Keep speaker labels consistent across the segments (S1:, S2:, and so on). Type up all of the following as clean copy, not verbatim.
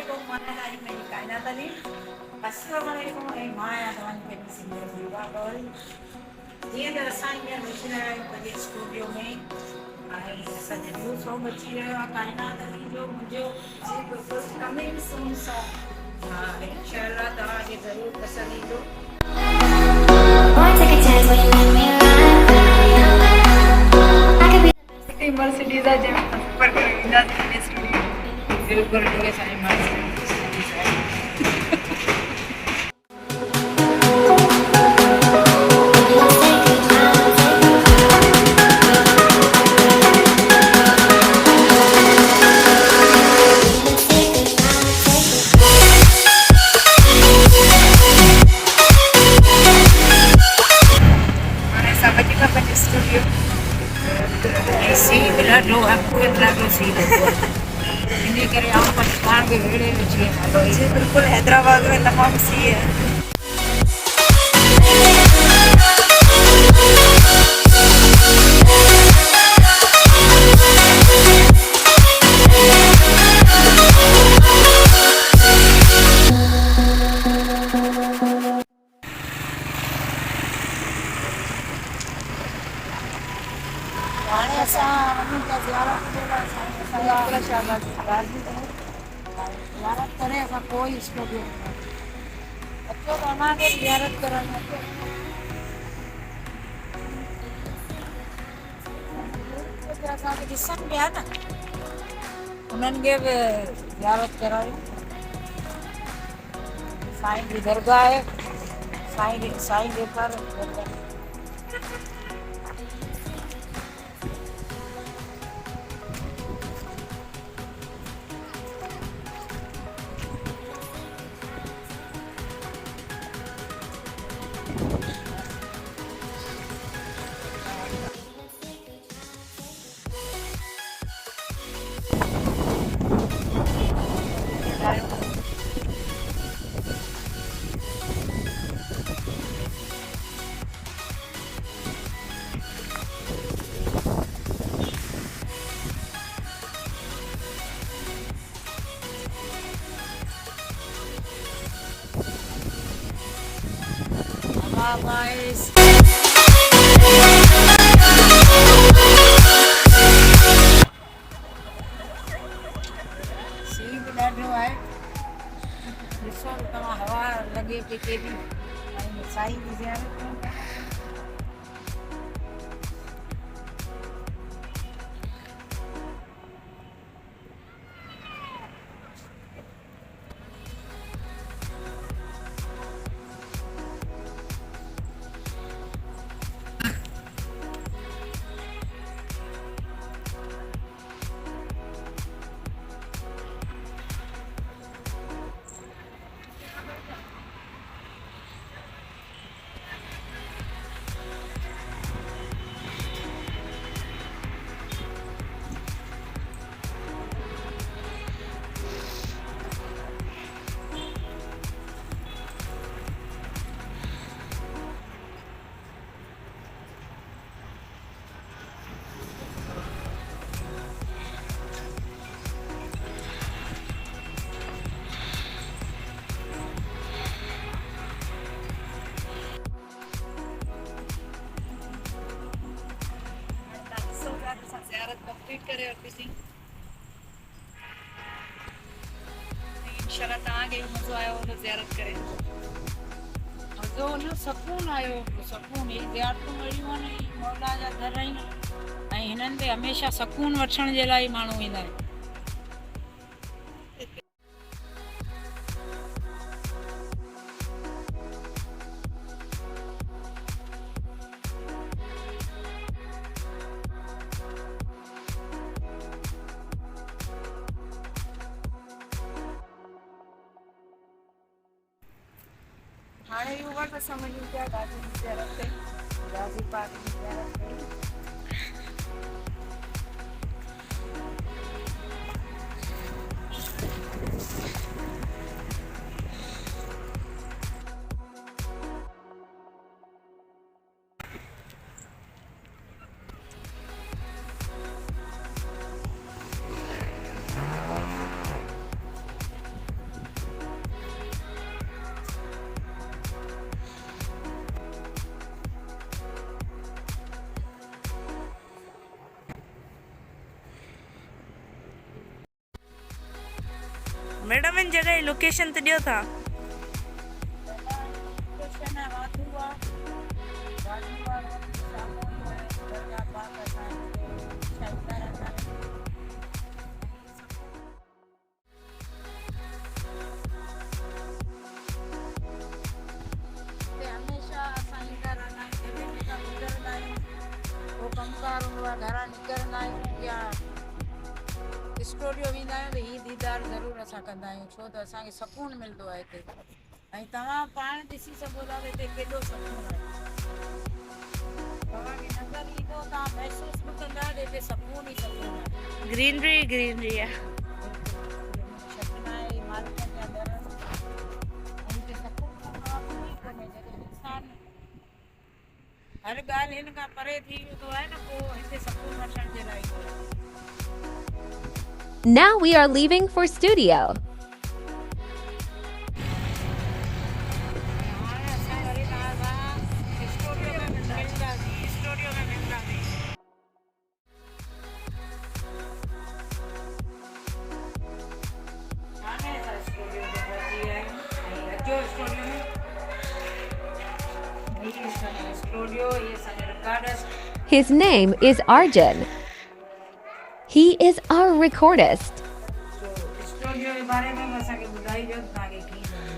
S1: Assalamualaikum warahmatullahi wabarakatuh. Assalamualaikum warahmatullahi wabarakatuh. Dia dah assignment macam pada studio में ऐसा जरूर सो बच्ची रहा कायनात अली जो मुझे बिल्कुल कमिंग सून सा इंशाल्लाह ताला ये जरूर पसंद ईंदो.
S2: यूनिवर्सिटीज़ आहे जंहिंमें सफ़र करे ईंदासीं स्टूडियो
S1: बिल्कुल उहे साईं मर्सिडीज़ ॾाढो आपको ॾाढो सी लॻो इन करे आउं पाकिस्तान के वेड़े में जी
S2: जी बिल्कुल हैदराबाद में तमाम सी है.
S1: हाणे असां वञूं था ज़ियारत जे लाइ 𝗘𝗂𝗏𝒏𝒕 ज़ियारत करे असां पोइ स्टूडियो में अचो त असांखे ज़ियारत करणु अचो. असांखे ॾिसनि पिया न उन्हनि खे बि ज़ियारत करायूं. साईं जी दरगाह आहे साईं जे घर guys. सी बि ॾाढो आहे ॾिसो तव्हां हवा लॻे पई केॾी ऐं साईं जी ज़ियारत कयूं था. ज़ियारत कंप्लीट करे वरितीसीं. इंशाल्लाह तव्हांखे बि मज़ो आयो हूंदो ज़ियारत करे. मज़ो न सुकून आयो सुकून ही ज़ियारतूं अहिड़ियूं आहिनि मौला जा दर आहिनि ऐं हिननि ते हमेशह सुकून वठण जे लाइ माण्हू ईंदा आहिनि.
S2: हाणे इहो वटि असां वञूं पिया ॻाॾी जी ज़ियारत ते ग़ाज़ी पाक जी ज़ियारत कयूं.
S3: मैडम इन जगह लोकेशन तो दियो था।
S1: लोकेशन है वाधुआ वाधुआ सामो दरगाह पाक असांखे छाईंदा रहंदा आहिनि। हिते हमेशह असां ईंदा रहंदा आहियूं। जॾहिं बि असां गुज़रंदा आहियूं को कमकार हूंदो आहे घरां निकिरंदा आहियूं या स्टूडियो वेंदा आहियूं त हीअ दीदार ज़रूरु असां कंदा आहियूं छो त असांखे सुकून मिलंदो आहे हिते ऐं तव्हां पाण ॾिसी सघो था त हिते केॾो सुकून आहे। तव्हांखे नज़र ईंदो तव्हां महसूसु बि कंदा त हिते सुकून ई सुकून आहे।
S3: ग्रीनरी है।
S1: छॾण आहे इमारतनि जा दर ऐं हिते सुकून खां कोई कोन्हे। जॾहिं इंसानु हर ॻाल्हि हिन खां परे थी वेंदो आहे न पोइ हिते सुकून वठण जे लाइ ईंदो आहे।
S4: Now we are leaving for studio. His name is Arjun. He is our recordist.
S1: Studio के बारे में असांखे ॿुधाइजो तव्हांखे कीअं लॻो।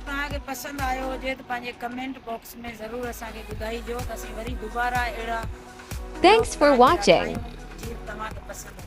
S1: तव्हांखे पसंदि आयो हुजे त पंहिंजे कमेंट बॉक्स में ज़रूरु असांखे ॿुधाइजो त असीं वरी दुबारा अहिड़ा
S4: Thanks for watching.
S1: जीअं तव्हांखे पसंदि